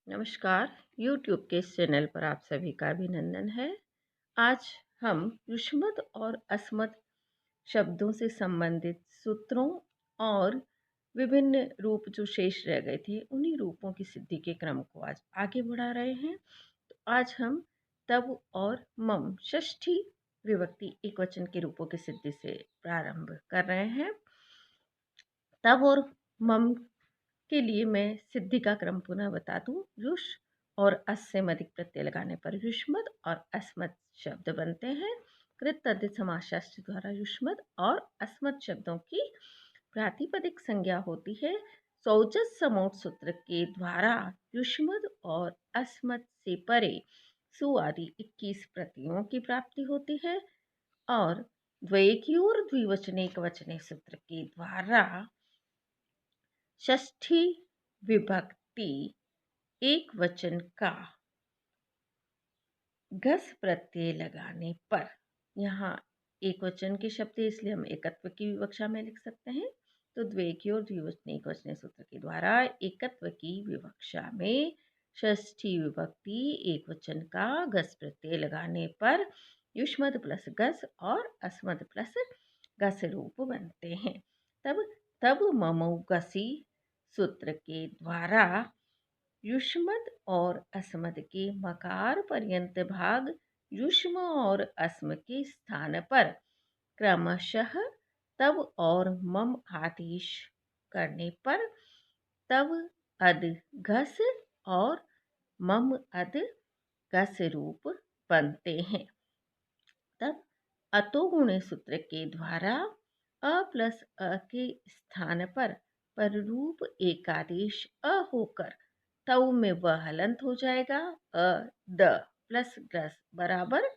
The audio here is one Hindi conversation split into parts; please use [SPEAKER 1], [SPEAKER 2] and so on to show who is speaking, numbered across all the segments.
[SPEAKER 1] नमस्कार। YouTube के इस चैनल पर आप सभी का अभिनंदन है। आज हम युष्मत और अस्मत् शब्दों से संबंधित सूत्रों और विभिन्न रूप जो शेष रह गए थे उन्हीं रूपों की सिद्धि के क्रम को आज आगे बढ़ा रहे हैं। तो आज हम तब और मम षष्ठी विभक्ति एकवचन के रूपों की सिद्धि से प्रारंभ कर रहे हैं। तब और मम के लिए मैं सिद्धि का क्रम पुनः बता दूं। युष और अस से मदिक प्रत्यय लगाने पर युष्मद और अस्मत् शब्द बनते हैं। कृत तद्धित समासशास्त्री द्वारा युष्मद और अस्मत् शब्दों की प्रातिपदिक संज्ञा होती है। सौजस समोट सूत्र के द्वारा युष्मद और अस्मत् से परे सु आदि 21 प्रतियों की प्राप्ति होती है और द्वैक्योर द्विवचनेक वचने सूत्र के द्वारा षष्ठी विभक्ति एक वचन का घस प्रत्यय लगाने पर, यहाँ एक वचन के शब्द है इसलिए हम एकत्व की विवक्षा में लिख सकते हैं। तो द्वैकी और द्विवचन एक वचने सूत्र के द्वारा एकत्व की विवक्षा में षष्ठी विभक्ति एक वचन का घस प्रत्यय लगाने पर युष्मद प्लस घस और अस्मद प्लस घस रूप बनते हैं। तब तब ममौ घसी सूत्र के द्वारा युष्मद और अस्मद के मकार पर्यंत भाग युष्म और अस्म के स्थान पर क्रमशः तब और मम आदेश करने पर तब अद घस और मम अद घस रूप बनते हैं। तब अतोगुणे सूत्र के द्वारा अ प्लस अ के स्थान पर रूप एकादेश अ होकर तव में वह हलंत हो जाएगा। अ द प्लस घस बराबर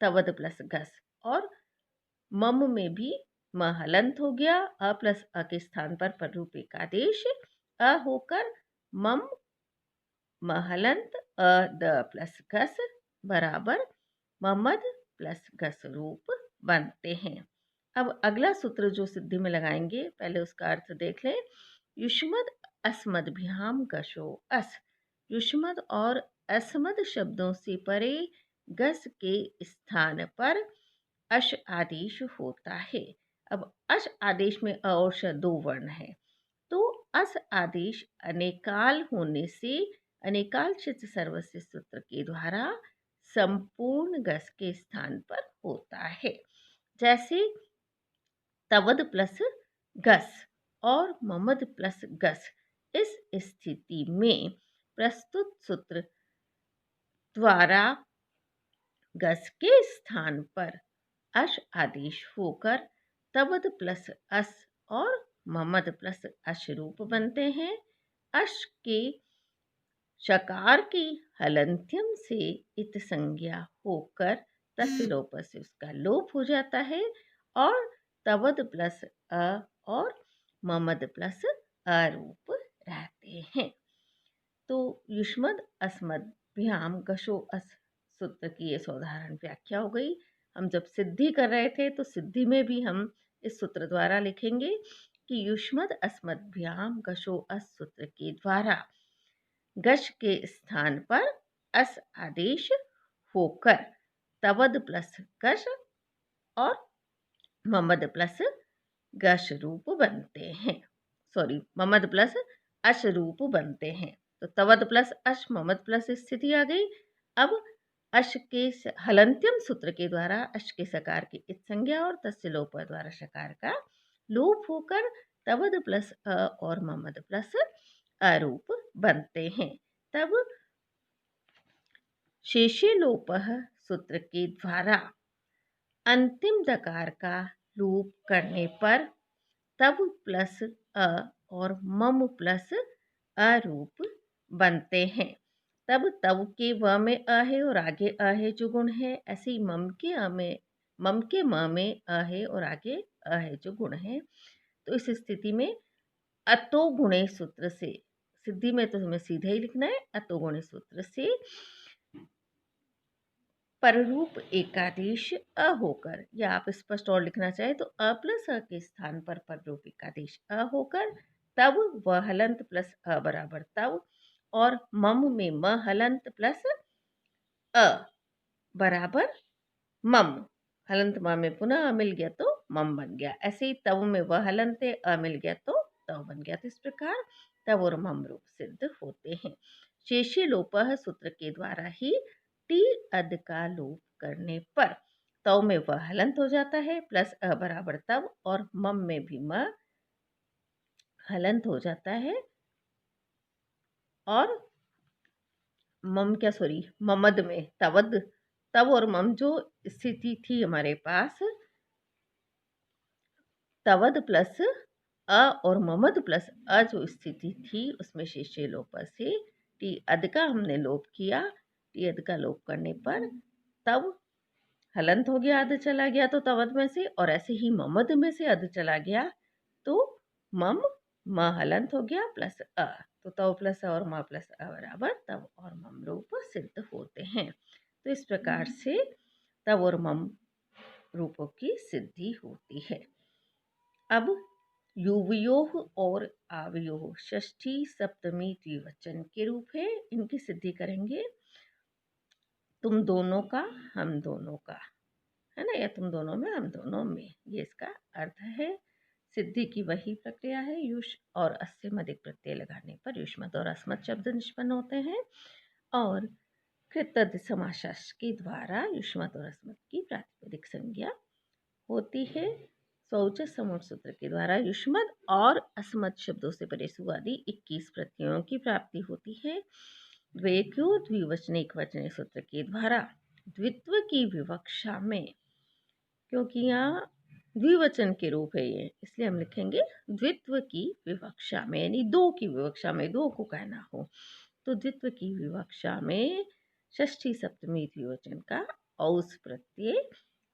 [SPEAKER 1] तवद प्लस घस और मम में भी म हलंत हो गया। अ प्लस अ के स्थान पर रूप एकादेश अ होकर मम महलंत अ द प्लस घस बराबर ममद प्लस घस रूप बनते हैं। अब अगला सूत्र जो सिद्धि में लगाएंगे पहले उसका अर्थ देख लें। युष्मद अस्मद भ्याम घसो अस। युष्मद और अस्मद शब्दों से परे घस के स्थान पर अश आदेश होता है। अब अश आदेश में अ और श दो वर्ण है तो अस आदेश अनेकाल होने से अनेकाल चित सर्वस्व सूत्र के द्वारा संपूर्ण गस के स्थान पर होता है। जैसे तवद प्लस गस और ममद प्लस गस। इस स्थिति में प्रस्तुत सूत्र द्वारा गस के स्थान पर अश आदेश होकर तवद प्लस अस और ममद प्लस अश रूप बनते हैं। अश के शकार की हलंत्यम से इत संज्ञा होकर तसलोप से उसका लोप हो जाता है और तवद प्लस अ और ममद प्लस अ रूप रहते हैं। तो युष्मद अस्मद भ्याम गशो अस सूत्र की ये साधारण व्याख्या हो गई। हम जब सिद्धि कर रहे थे तो सिद्धि में भी हम इस सूत्र द्वारा लिखेंगे कि युष्मद अस्मद भ्याम गशो अस सूत्र के द्वारा गश के स्थान पर अस आदेश होकर तवद प्लस गश और ममद प्लस गश रूप बनते हैं। सॉरी, ममद प्लस अश रूप बनते हैं। तो तवद प्लस अश ममद प्लस स्थिति आ गई। अब अश के हलंत्यम सूत्र के द्वारा अश के सकार की इत संज्ञा और तस्य लोप द्वारा शकार का लोप होकर तवद प्लस अ और ममद प्लस अरूप बनते हैं। तब शेषे लोप सूत्र के द्वारा अंतिम दकार का लोप करने पर तब प्लस अ और मम प्लस अरूप बनते हैं। तब के व में अ है और आगे अ है जो गुण है, ऐसे ही मम के म में अ है और आगे अ है जो गुण है। तो इस स्थिति में अतो गुणे सूत्र से सिद्धि में तो हमें सीधे ही लिखना है। अतो गुणे सूत्र से पररूप एकादेश अ होकर, या आप स्पष्ट और लिखना चाहे तो अ प्लस अ के स्थान पर पररूप एकादेश अ होकर तब व हलंत प्लस अ बराबर तब और मम में म हलंत प्लस अ बराबर मम। हलंत म में पुनः अ मिल गया तो मम बन गया। ऐसे ही तव में व हलंत अ मिल गया तो तव बन गया। तो इस प्रकार तव और मम रूप सिद्ध होते हैं। शेषे लोपः सूत्र के द्वारा ही टी अद का लोप करने पर तव में व हलंत हो जाता है प्लस अ बराबर तव, और मम में भी म हलंत हो जाता है, और मम क्या सॉरी ममद में तवद, तव और मम जो स्थिति थी हमारे पास, तवद प्लस अ और ममद प्लस अ जो स्थिति थी उसमें शेषे लोप से टी अद का हमने लोप किया। टी अद का लोप करने पर तब हलंत हो गया, अध चला गया तो तवद में से, और ऐसे ही ममद में से अध चला गया तो मम म हलंत हो गया प्लस अ, तो तव प्लस अ और म प्लस अ बराबर तव और मम रूप सिद्ध होते हैं। तो इस प्रकार से तव और मम रूपों की सिद्धि होती है। अब युवयोः और आवयोः षष्ठी सप्तमी द्विवचन के रूप है, इनकी सिद्धि करेंगे। तुम दोनों का, हम दोनों का, है ना, या तुम दोनों में हम दोनों में, ये इसका अर्थ है। सिद्धि की वही प्रक्रिया है। युष् और अस् से मदिक प्रत्यय लगाने पर युष्मत् और अस्मत् शब्द निष्पन्न होते हैं, और कृतध समास के द्वारा युष्मत् और अस्मत् की प्रातिपदिक संज्ञा होती है। शौच समूह सूत्र के द्वारा युष्मत् और अस्मत् शब्दों से परे सुआदि 21 प्रत्ययों की प्राप्ति होती है। द्वैक्यो द्विवचन एकवचन सूत्र के द्वारा द्वित्व की विवक्षा में, क्योंकि यहाँ द्विवचन के रूप है ये, इसलिए हम लिखेंगे द्वित्व की विवक्षा में, यानी दो की विवक्षा में, दो को कहना हो तो द्वित्व की विवक्षा में षष्ठी सप्तमी द्विवचन का औस प्रत्यय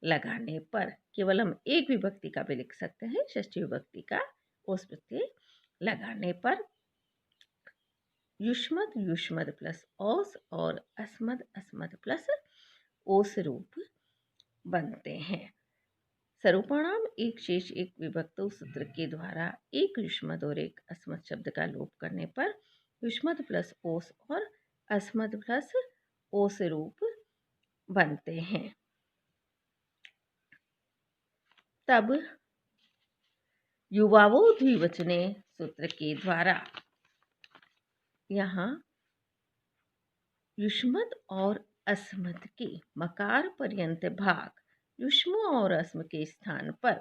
[SPEAKER 1] लगाने पर, केवल हम एक विभक्ति का भी लिख सकते हैं, षष्ठी विभक्ति का औस प्रत्यय लगाने पर युष्मत् युष्मद प्लस औस और अस्मद अस्मद प्लस ओस रूप बनते हैं। स्वरूपाणाम एक शेष एक विभक्त सूत्र के द्वारा एक युष्मद और एक अस्मद शब्द का लोप करने पर युष्मद प्लस ओस और अस्मद प्लस ओस रूप बनते हैं। तब युवावो द्विवचने सूत्र के द्वारा यहाँ युष्मद और अस्मद के मकार पर्यंत भाग युष्म और अस्म के स्थान पर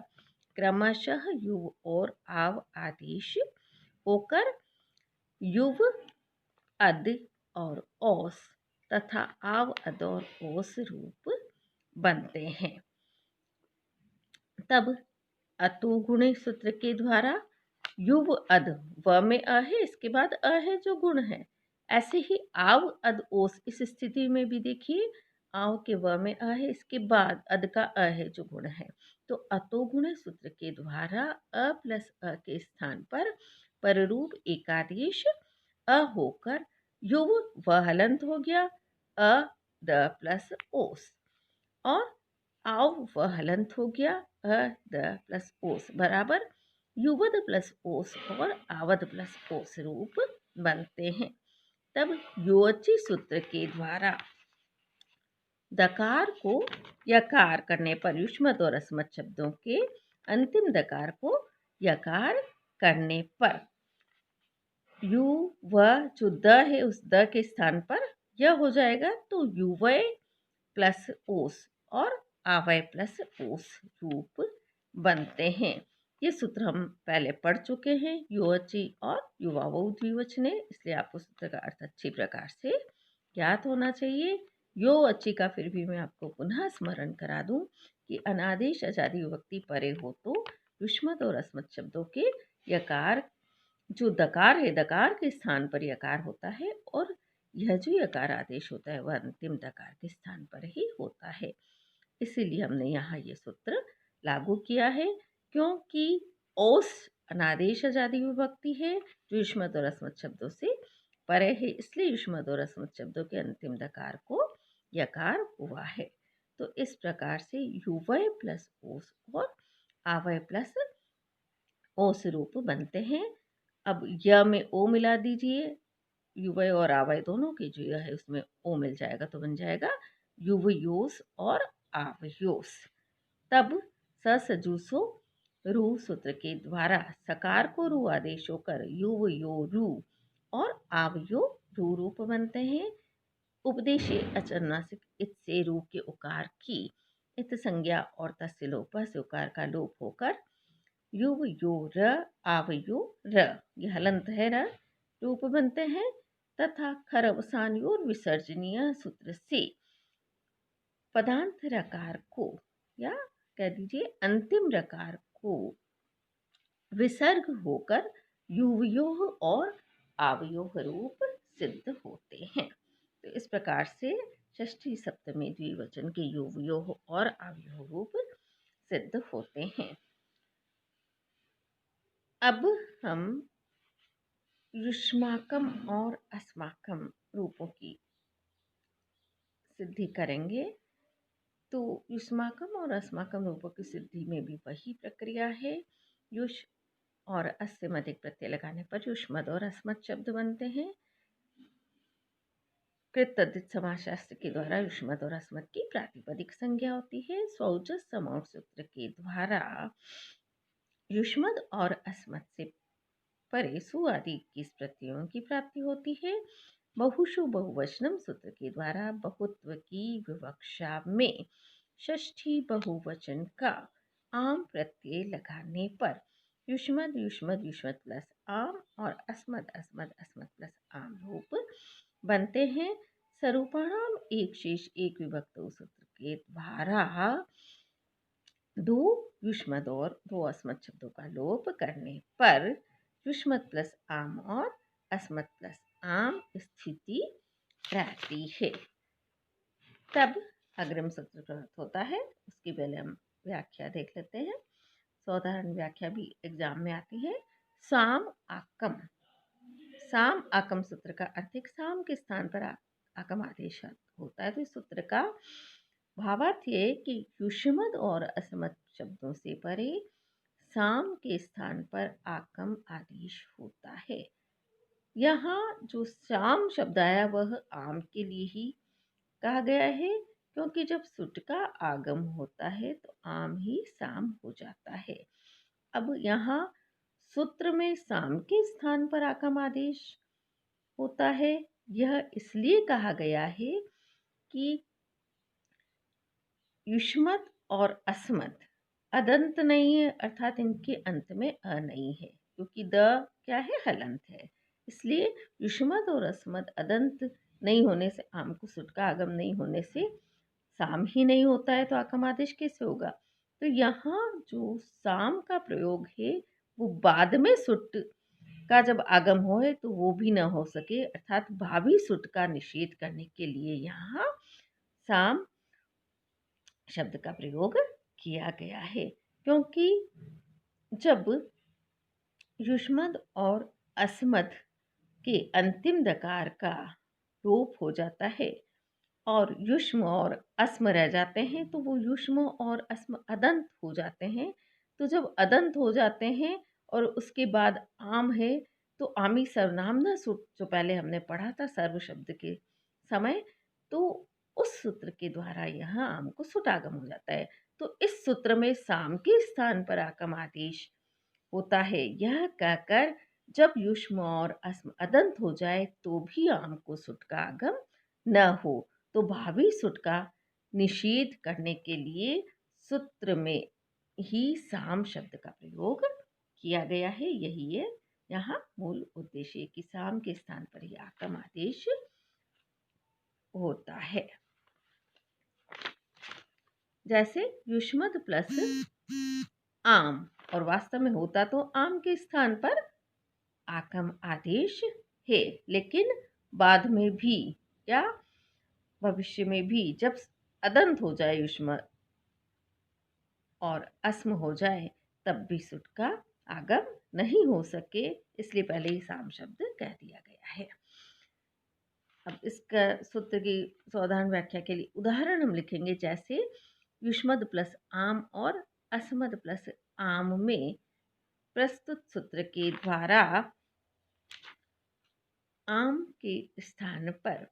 [SPEAKER 1] क्रमशः युव और आव आदेश होकर युव अद और औस तथा आव अद और ओस रूप बनते हैं। तब अतु गुणे सूत्र के द्वारा युव अद व में अ है, इसके बाद अ है जो गुण है, ऐसे ही आव अद ओस इस स्थिति में भी देखिए आव के व में अ है, इसके बाद अद का अ है जो गुण है। तो अतो गुण सूत्र के द्वारा अ प्लस अ के स्थान पर पररूप एकादेश अ होकर युव व हलंत हो गया अ द प्लस ओस, और आव व हलंत हो गया अ द प्लस ओस बराबर युवद प्लस ओस और आवद प्लस ओस रूप बनते हैं। तब योची सूत्र के द्वारा दकार को यकार करने पर युष्मत् और अस्मत् शब्दों के अंतिम दकार को यकार करने पर यू व जो द है उस द के स्थान पर यह हो जाएगा, तो युवय प्लस ओस और आवय प्लस ओस रूप बनते हैं। ये सूत्र हम पहले पढ़ चुके हैं, युवची और युवावो द्विवचने, इसलिए आपको सूत्र का अर्थ अच्छी प्रकार से ज्ञात होना चाहिए। यो अच्छी का फिर भी मैं आपको पुनः स्मरण करा दूं कि अनादेश अजादी विभक्ति परे हो तो युष्मत् और अस्मत् शब्दों के यकार, जो दकार है दकार के स्थान पर यकार होता है, और यह जो यकार आदेश होता है वह अंतिम दकार के स्थान पर ही होता है। इसीलिए हमने यहाँ ये सूत्र लागू किया है, क्योंकि ओस अनादेश अजादी विभक्ति है जो युष्मत् और अस्मत् शब्दों से परे है, इसलिए युष्मत् और अस्मत् शब्दों के अंतिम दकार को यकार हुआ है। तो इस प्रकार से युवय प्लस ओस और आवय प्लस ओस रूप बनते हैं। अब य में ओ मिला दीजिए, युवय और आवय दोनों के जो है उसमें ओ मिल जाएगा तो बन जाएगा युवयोस और आवयोस। तब ससजुसो रू सूत्र के द्वारा सकार को रू आदेश होकर युवयो रू और आवयो रू रूप बनते हैं। उपदेशे अचरनासिक इत से रू के उकार की इत संज्ञा और तस्य लोप से उकार का लोप होकर युव यो र आवयो र, यह हलंत है र, रूप बनते हैं तथा खर अवसान योर विसर्जनीय सूत्र से पदांत रकार को या कह दीजिए अंतिम रकार को विसर्ग होकर युवयोः और आवयोः रूप सिद्ध होते हैं। तो इस प्रकार से षष्ठी सप्तमी द्विवचन के युवयोः और आवयोः रूप सिद्ध होते हैं। अब हम युष्माकम और अस्माकम रूपों की सिद्धि करेंगे। तो युष्माकम और अस्माकम रूपों की सिद्धि में भी वही प्रक्रिया है। युष और अस से मधिक प्रत्यय लगाने पर युष्मद और अस्मद शब्द बनते हैं। कृत तद्धित समास शास्त्र के द्वारा युष्मद और अस्मद की प्रातिपदिक संज्ञा होती है। स्वौजस समौट सूत्र के द्वारा युष्मद और अस्मद से परे सु आदि की प्रत्ययों की प्राप्ति होती है। बहुषु बहुवचनम सूत्र के द्वारा बहुत्व की विवक्षा में षष्ठी बहुवचन का आम प्रत्यय लगाने पर युष्मद युष्मद युष्मद प्लस आम और अस्मद अस्मद अस्मद प्लस आम रूप बनते हैं। स्वरूपाणाम एक शेष एक विभक्त सूत्र के द्वारा दो युष्मद और दो अस्मद शब्दों का लोप करने पर युष्मद प्लस आम और अस्मद प्लस आम स्थिति रहती है। तब अग्रिम सूत्र प्राप्त होता है। उसकी पहले हम व्याख्या देख लेते हैं। साधारण व्याख्या भी एग्जाम में आती है। साम आकम, साम आकम सूत्र का अर्थ है साम के स्थान पर आकम आदेश होता है। तो इस सूत्र का भावार्थ ये है कि युष्मद और अस्मद शब्दों से परे साम के स्थान पर आकम आदेश होता है। यहाँ जो साम शब्द आया वह आम के लिए ही कहा गया है, क्योंकि जब सुट का आगम होता है तो आम ही साम हो जाता है। अब यहाँ सूत्र में साम के स्थान पर आकम आदेश होता है। यह इसलिए कहा गया है कि युष्मद और अस्मद अदंत नहीं है, अर्थात इनके अंत में अ नहीं है, क्योंकि द क्या है, हलंत है। इसलिए युष्मद और अस्मद अदंत नहीं होने से, आम को सुट का आगम नहीं होने से साम ही नहीं होता है, तो आकम आदेश कैसे होगा। तो यहाँ जो साम का प्रयोग है वो बाद में सुट का जब आगम हो है तो वो भी न हो सके, अर्थात भावी सुट का निषेध करने के लिए यहाँ साम शब्द का प्रयोग किया गया है। क्योंकि जब युष्मद और अस्मद के अंतिम दकार का रूप हो जाता है और युष्म और अस्म रह जाते हैं तो वो युष्म और अस्म अदंत हो जाते हैं। तो जब अदंत हो जाते हैं और उसके बाद आम है तो आमी सर्वनाम न सुट, जो पहले हमने पढ़ा था सर्व शब्द के समय, तो उस सूत्र के द्वारा यहाँ आम को सुटागम हो जाता है। तो इस सूत्र में साम के स्थान पर आकम आदेश होता है। यह कहकर जब युष्म और अस्म अदंत हो जाए तो भी आम को सुट का आगम न हो, तो भावी सुट का निषेध करने के लिए सूत्र में ही साम शब्द का प्रयोग किया गया है। यही है यहाँ मूल उद्देश्य कि साम के स्थान पर ही आकम आदेश होता है। जैसे युष्मद प्लस आम, और वास्तव में होता तो आम के स्थान पर आकम आदेश है, लेकिन बाद में भी या भविष्य में भी जब अदंत हो जाए युष्म और अस्म हो जाए तब भी सुट का आगम नहीं हो सके, इसलिए पहले ही साम शब्द कह दिया गया है। अब इसका सूत्र की साधारण व्याख्या के लिए उदाहरण हम लिखेंगे। जैसे युष्मद प्लस आम और अस्मद प्लस आम में प्रस्तुत सूत्र के द्वारा आम के स्थान पर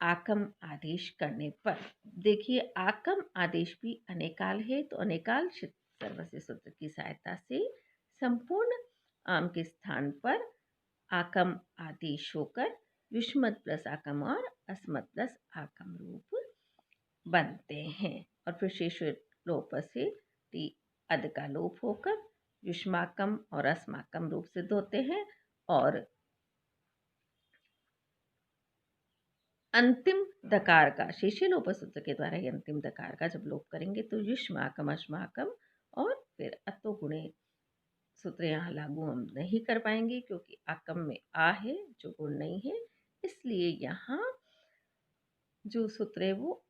[SPEAKER 1] आकम आदेश करने पर, देखिए आकम आदेश भी अनेकाल है, तो अनेकाल सर्वस्य सूत्र की सहायता से संपूर्ण आम के स्थान पर आकम आदेश होकर युष्मत प्लस आकम और अस्मत प्लस आकम रूप बनते हैं। और फिर शेष लोप से टी अद का लोप होकर युष्माकम और अस्माकम रूप सिद्ध होते हैं। और अंतिम दकार का शेषे लोप सूत्र के द्वारा ही अंतिम दकार का जब लोप करेंगे तो युष्माकम अश्माकम, और फिर अतो गुणे सूत्र यहाँ लागू हम नहीं कर पाएंगे क्योंकि आकम में आ है जो गुण नहीं है, इसलिए यहाँ जो सूत्र है वो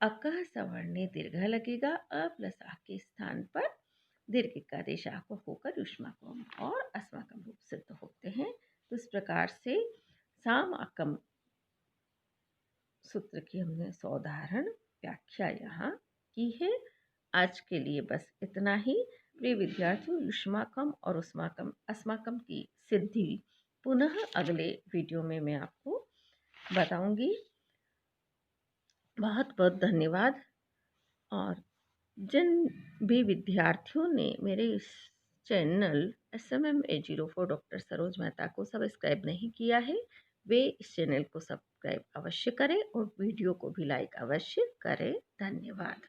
[SPEAKER 1] अकह सवर्णे दीर्घ लगेगा। अ प्लस आ के स्थान पर दीर्घ का देश आ को होकर युष्माकम और अस्माकम रूप सिद्ध होते हैं। तो इस प्रकार से साम आकम सूत्र की हमने सौधारण व्याख्या यहाँ की है। आज के लिए बस इतना ही। प्रिय विद्यार्थियों, युष्माकम और उष्माकम अस्माकम की सिद्धि पुनः अगले वीडियो में मैं आपको बताऊंगी। बहुत बहुत धन्यवाद। और जिन भी विद्यार्थियों ने मेरे इस channel SMMA04 doctor Saroj Mehta को सब्सक्राइब नहीं किया है, वे इस चैनल को सब्सक्राइब अवश्य करें और वीडियो को भी लाइक अवश्य करें। धन्यवाद।